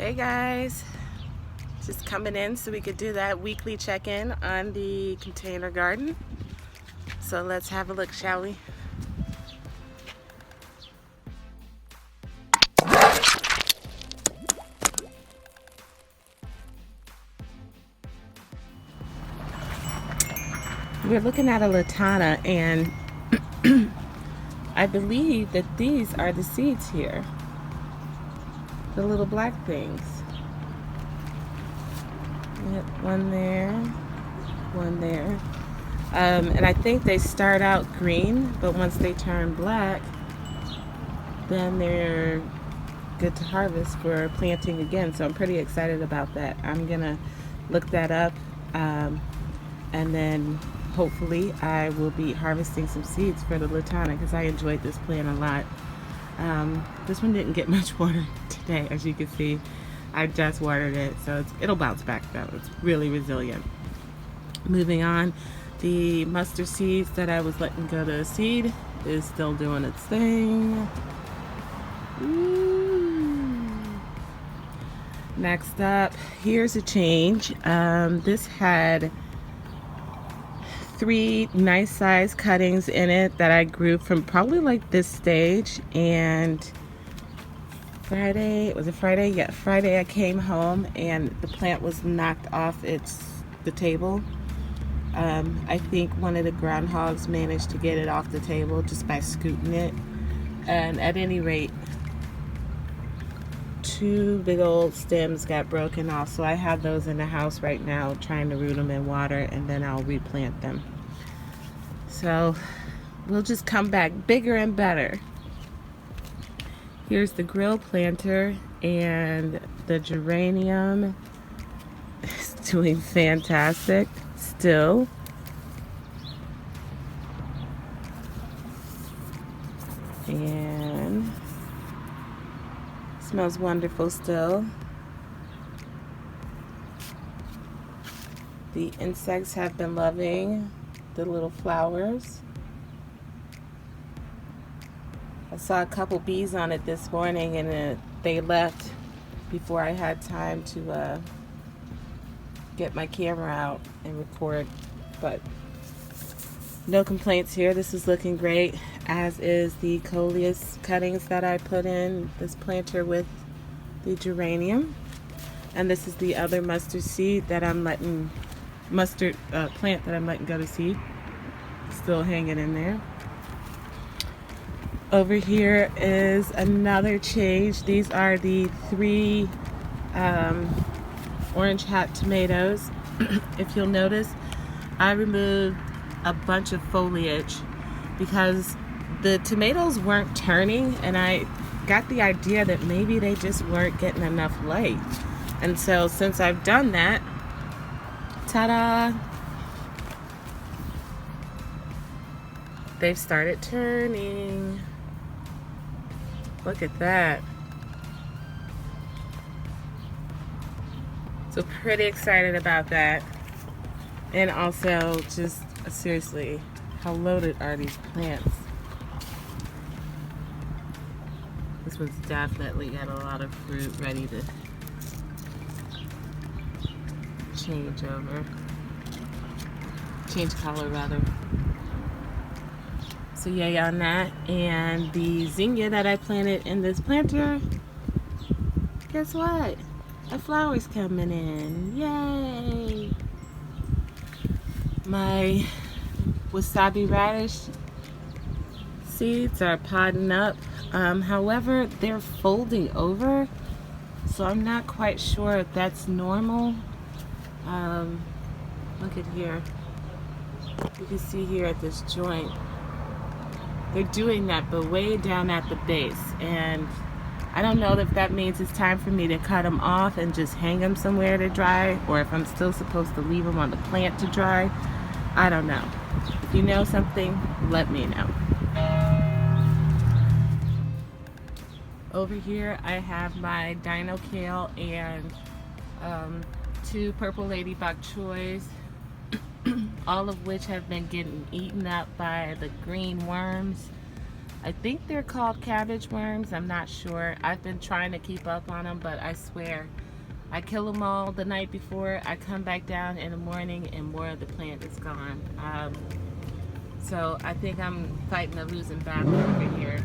Hey guys, just coming in so we could do that weekly check-in on the container garden. So let's have a look, shall we? We're looking at a Ratana, and I believe that these are the seeds here. The little black things. Yep, one there, one there. And I think they start out green, but once they turn black, then they're good to harvest for planting again. So I'm pretty excited about that. I'm gonna look that up, and then hopefully I will be harvesting some seeds for the Ratana because I enjoyed this plant a lot. This one didn't get much water today, as you can see. I just watered it, so it'll bounce back though. It's really resilient. Moving on, the mustard seeds that I was letting go to seed is still doing its thing. Ooh. Next up, here's a change. This had 3 nice size cuttings in it that I grew from probably like this stage, and Friday, was it Friday? Yeah, Friday I came home and the plant was knocked off the table. I think one of the groundhogs managed to get it off the table just by scooting it. And at any rate, 2 big old stems got broken off, so I have those in the house right now trying to root them in water, and then I'll replant them. So we'll just come back bigger and better. Here's the grill planter, and the geranium is doing fantastic still. And smells wonderful still. The insects have been loving the little flowers. I saw a couple bees on it this morning, and they left before I had time to get my camera out and record, but no complaints here. This is looking great, as is the Coleus cuttings that I put in this planter with the geranium. And this is the other mustard seed that I'm letting plant that I'm letting go to seed. Still hanging in there. Over here is another change. These are the 3 orange hat tomatoes. If you'll notice, I removed a bunch of foliage because the tomatoes weren't turning, and I got the idea that maybe they just weren't getting enough light. And so since I've done that, ta-da! They've started turning. Look at that. So pretty excited about that. And also just seriously, how loaded are these plants? This one's definitely got a lot of fruit ready to change color rather. So yay on that. And the Zinnia that I planted in this planter, guess what? A flower's coming in. Yay! My Wasabi radish seeds are podding up. However, they're folding over, so I'm not quite sure if that's normal. Look at here. You can see here at this joint. They're doing that, but way down at the base. And I don't know if that means it's time for me to cut them off and just hang them somewhere to dry, or if I'm still supposed to leave them on the plant to dry. I don't know. If you know something, let me know. Over here I have my Dino Kale and 2 purple ladybug choys, all of which have been getting eaten up by the green worms. I think they're called cabbage worms. I'm not sure. I've been trying to keep up on them, but I swear, I kill them all the night before. I come back down in the morning and more of the plant is gone. So I think I'm fighting a losing battle over here.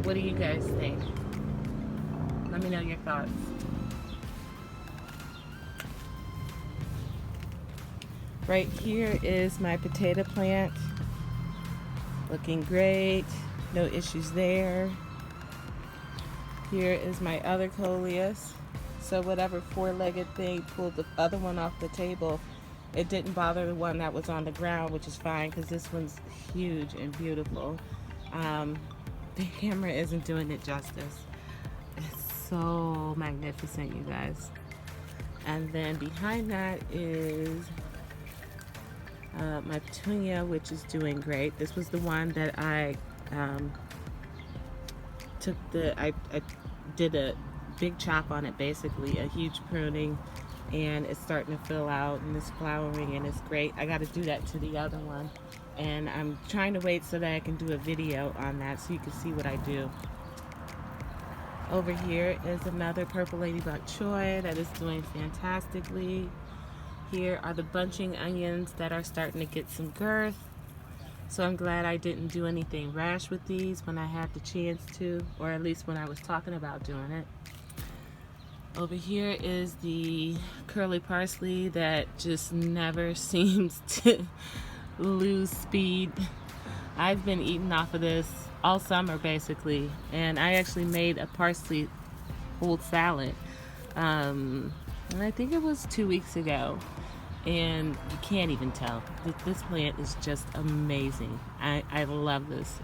What do you guys think? Let me know your thoughts. Right here is my potato plant. Looking great. No issues there. Here is my other Coleus. So whatever four-legged thing pulled the other one off the table, it didn't bother the one that was on the ground, which is fine because this one's huge and beautiful. The camera isn't doing it justice. It's so magnificent, you guys. And then behind that is my Petunia, which is doing great. This was the one that I I did a big chop on it, basically a huge pruning, and it's starting to fill out and it's flowering and it's great. I got to do that to the other one, and I'm trying to wait so that I can do a video on that so you can see what I do. Over here is another purple ladybug Choy that is doing fantastically. Here are the bunching onions that are starting to get some girth. So I'm glad I didn't do anything rash with these when I had the chance to, or at least when I was talking about doing it. Over here is the curly parsley that just never seems to lose speed. I've been eating off of this all summer basically, and I actually made a parsley whole salad. And I think it was 2 weeks ago. And you can't even tell. This plant is just amazing. I love this.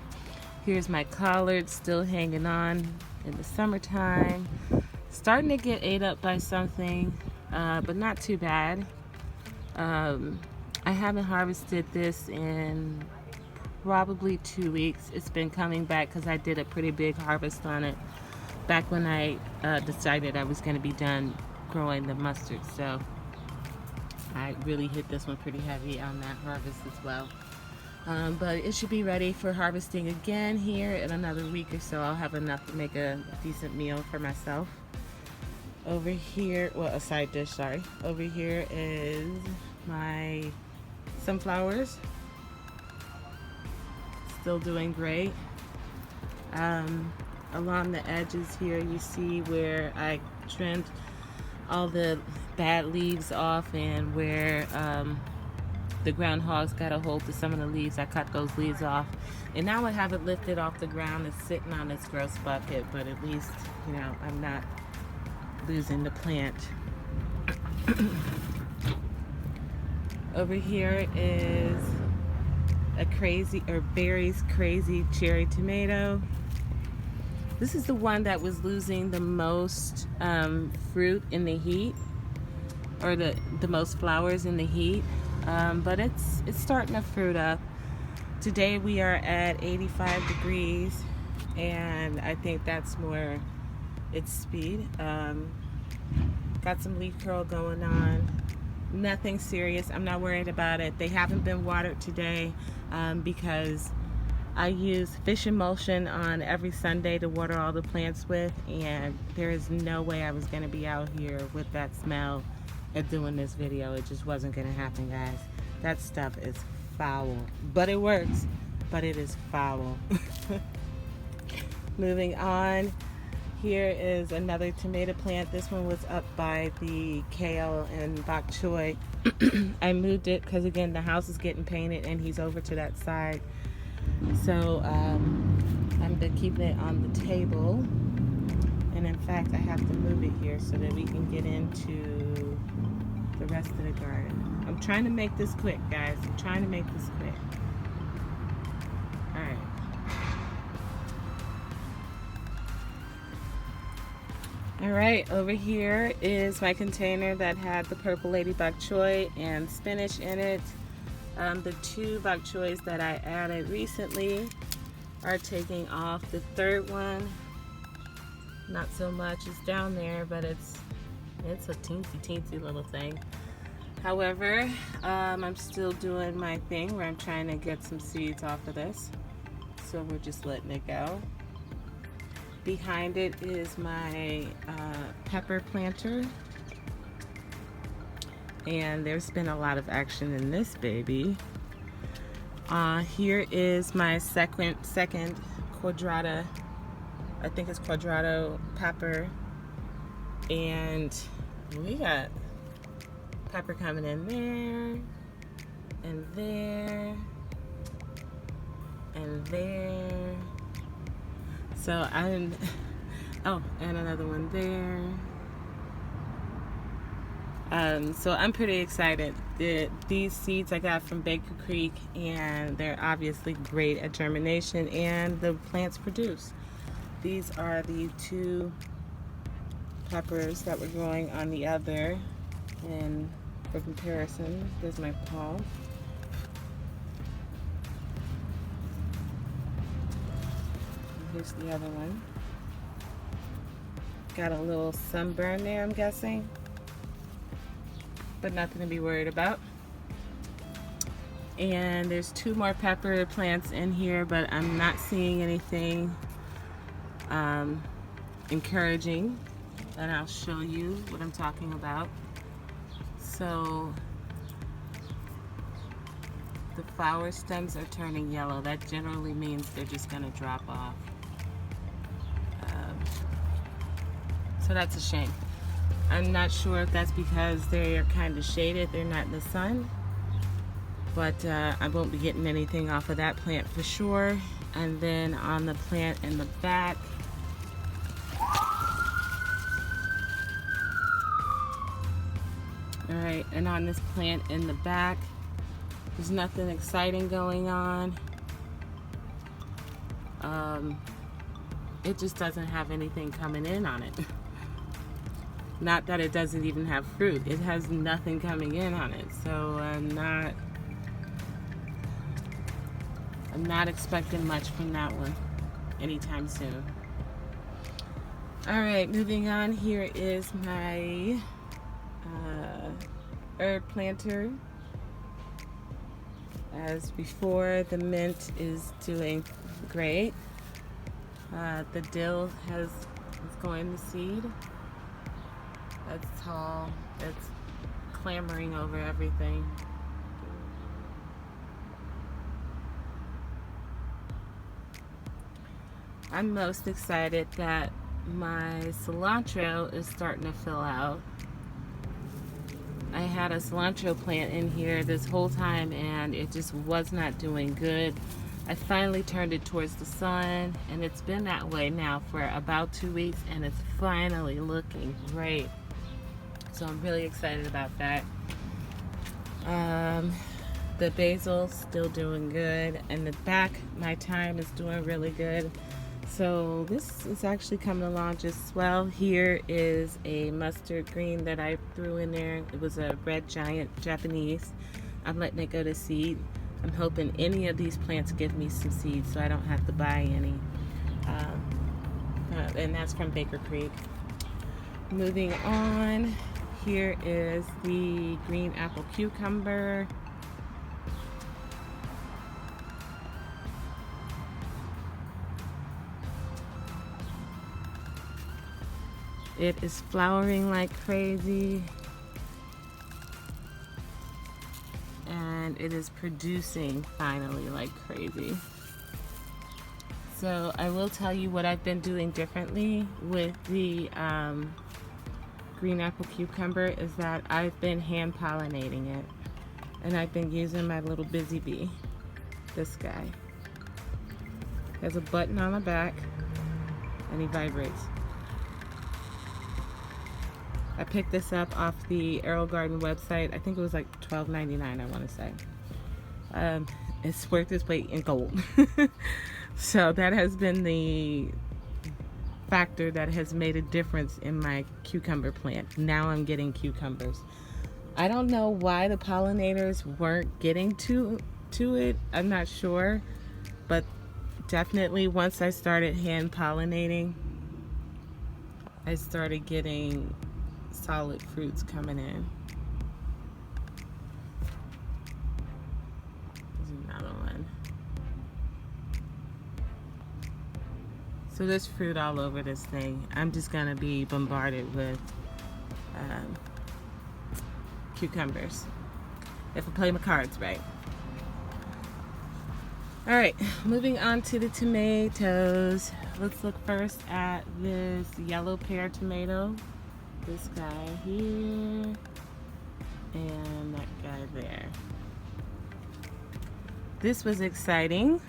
Here's my collard still hanging on in the summertime. Starting to get ate up by something, but not too bad. I haven't harvested this in probably 2 weeks. It's been coming back because I did a pretty big harvest on it back when I decided I was going to be done growing the mustard. So I really hit this one pretty heavy on that harvest as well. But it should be ready for harvesting again here in another week or so. I'll have enough to make a decent meal for myself. Over here, well, a side dish, sorry. Over here is my sunflowers. Still doing great. Along the edges here, you see where I trimmed all the bad leaves off, and where the groundhogs got a hold to some of the leaves. I cut those leaves off, and now I have it lifted off the ground. It's sitting on its gross bucket, but at least, you know, I'm not losing the plant. Over here is a Barry's crazy cherry tomato. This is the one that was losing the most fruit in the heat, or the most flowers in the heat, but it's starting to fruit up. Today we are at 85 degrees, and I think that's more its speed. Got some leaf curl going on. Nothing serious. I'm not worried about it. They haven't been watered today because I use fish emulsion on every Sunday to water all the plants with, and there is no way I was going to be out here with that smell and doing this video. It just wasn't going to happen, guys. That stuff is foul, but it works, but it is foul. Moving on, here is another tomato plant. This one was up by the Kale and bok choy. I moved it because, again, the house is getting painted and he's over to that side. So I'm been keeping it on the table, and in fact I have to move it here so that we can get into the rest of the garden. I'm trying to make this quick, guys. I'm trying to make this quick. Alright. Alright, over here is my container that had the purple ladybug choy and spinach in it. The two bok choys that I added recently are taking off. The third one, not so much. It's down there, but it's a teensy little thing. However, I'm still doing my thing where I'm trying to get some seeds off of this. So we're just letting it go. Behind it is my pepper planter. And there's been a lot of action in this baby. Here is my second quadrata, I think it's quadrato pepper. And we got pepper coming in there, and there, and there. So oh, and another one there. So I'm pretty excited. These seeds I got from Baker Creek, and they're obviously great at germination, and the plants produce. These are the two peppers that were growing on the other, and for comparison, there's my palm. Here's the other one. Got a little sunburn there, I'm guessing, but nothing to be worried about. And there's two more pepper plants in here, but I'm not seeing anything encouraging, and I'll show you what I'm talking about. So the flower stems are turning yellow. That generally means they're just going to drop off. So that's a shame. I'm not sure if that's because they're kind of shaded, they're not in the sun, but I won't be getting anything off of that plant for sure. And then on the plant in the back, all right, and on this plant in the back, there's nothing exciting going on. It just doesn't have anything coming in on it. Not that it doesn't even have fruit. It has nothing coming in on it. So I'm not expecting much from that one anytime soon. All right, moving on. Here is my herb planter. As before, the mint is doing great. The dill is going to seed. That's tall. It's clambering over everything. I'm most excited that my cilantro is starting to fill out. I had a cilantro plant in here this whole time and it just was not doing good. I finally turned it towards the sun, and it's been that way now for about 2 weeks, and it's finally looking great. So I'm really excited about that. The basil still doing good, and the back, my thyme is doing really good. So this is actually coming along just swell. Here is a mustard green that I threw in there. It was a red giant Japanese. I'm letting it go to seed. I'm hoping any of these plants give me some seeds so I don't have to buy any. And that's from Baker Creek. Moving on, here is the green apple cucumber. It is flowering like crazy. And it is producing finally like crazy. So I will tell you what I've been doing differently with the green apple cucumber is that I've been hand pollinating it, and I've been using my little busy bee. This guy has a button on the back and he vibrates. I picked this up off the Arrow Garden website. I think it was like $12.99, I want to say. It's worth its weight in gold. So that has been the factor that has made a difference in my cucumber plant. Now I'm getting cucumbers. I don't know why the pollinators weren't getting to it. I'm not sure. But definitely once I started hand pollinating, I started getting solid fruits coming in. So there's fruit all over this thing. I'm just gonna be bombarded with cucumbers if I play my cards right. All right, moving on to the tomatoes. Let's look first at this yellow pear tomato. This guy here and that guy there. This was exciting.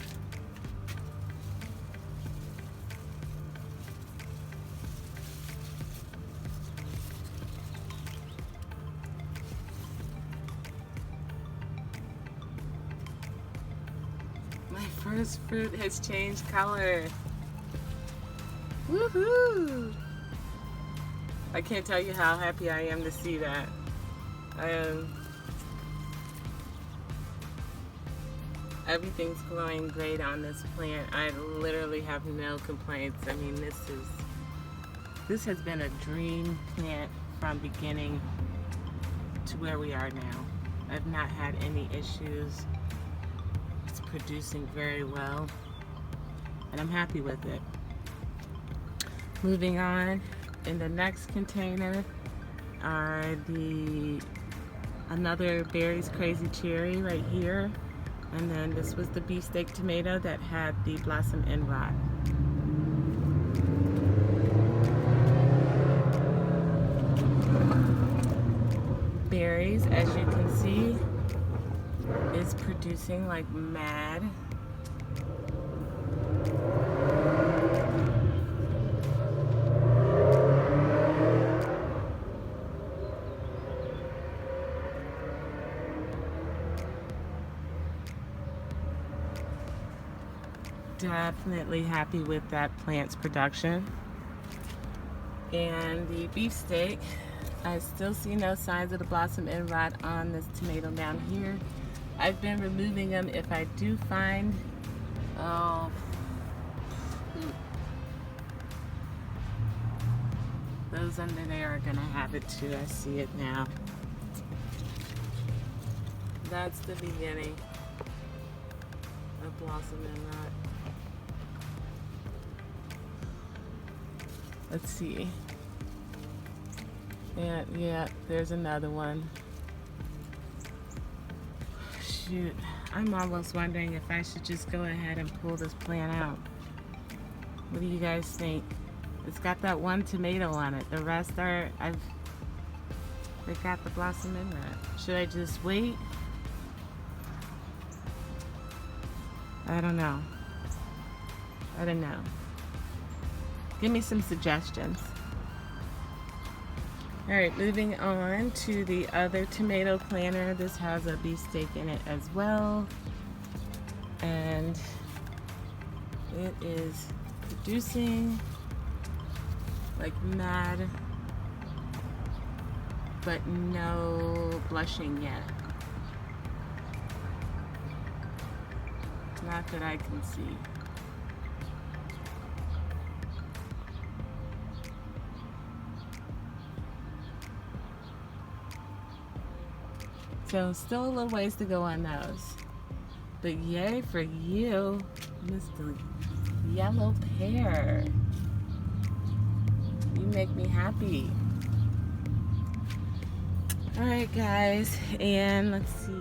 My first fruit has changed color. Woohoo! I can't tell you how happy I am to see that. Everything's growing great on this plant. I literally have no complaints. I mean, this has been a dream plant from beginning to where we are now. I've not had any issues. It's producing very well, and I'm happy with it. Moving on, in the next container are another Berry's Crazy Cherry right here. And then this was the Beefsteak tomato that had the blossom end rot. Berries, as you can see, is producing like mad. Definitely happy with that plant's production. And the beefsteak, I still see no signs of the blossom end rot on this tomato down here. I've been removing them if I do find, those under there are gonna have it too. I see it now. That's the beginning of blossom end rot. Let's see. And yeah, there's another one. Shoot, I'm almost wondering if I should just go ahead and pull this plant out. What do you guys think? It's got that one tomato on it. The rest are, they got the blossom end rot. Should I just wait? I don't know. I don't know. Give me some suggestions. All right, moving on to the other tomato planter. This has a beefsteak in it as well. And it is producing like mad, but no blushing yet. Not that I can see. So still a little ways to go on those. But yay for you, Mr. Yellow Pear. You make me happy. All right, guys, and let's see.